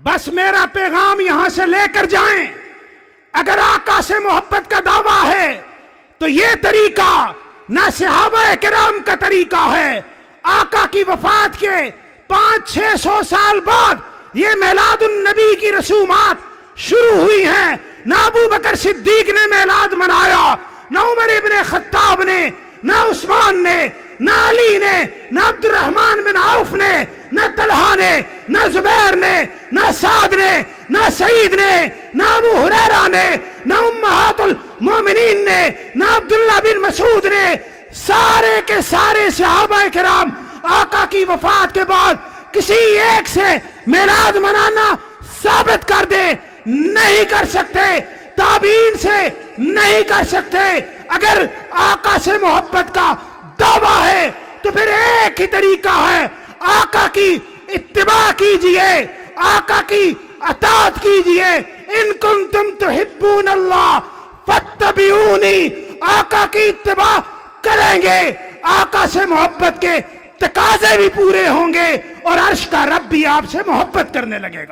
بس میرا پیغام یہاں سے لے کر جائیں، اگر آقا سے محبت کا دعویٰ ہے تو یہ طریقہ نہ صحابہ کرام کا طریقہ ہے۔ آقا کی وفات کے 500-600 سال بعد یہ میلاد النبی کی رسومات شروع ہوئی ہیں۔ نہ ابو بکر صدیق نے میلاد منایا، نہ عمر ابن خطاب نے، نہ عثمان نے، نہ علی نے، نہ عبد الرحمن بن عوف نے، نہ طلحہ نے، نہ زبیر نے، نہ سعد نے، نہ سعید نے، نہ ابو ہریرہ نے، نہ امہات المومنین نے، نہ عبداللہ بن مسعود نے۔ سارے کے سارے صحابہ کرام آقا کی وفات کے بعد کسی ایک سے میلاد منانا ثابت کر دے، نہیں کر سکتے۔ تابعین سے نہیں کر سکتے۔ اگر آقا سے محبت کا دعویٰ ہے تو پھر ایک ہی طریقہ ہے، آقا کی اتباع کیجئے، آقا کی اطاعت کیجئے۔ ان کنتم تحبون اللہ فاتبعونی، آقا کی اتباع کریں گے، آقا سے محبت کے تقاضے بھی پورے ہوں گے اور عرش کا رب بھی آپ سے محبت کرنے لگے گا۔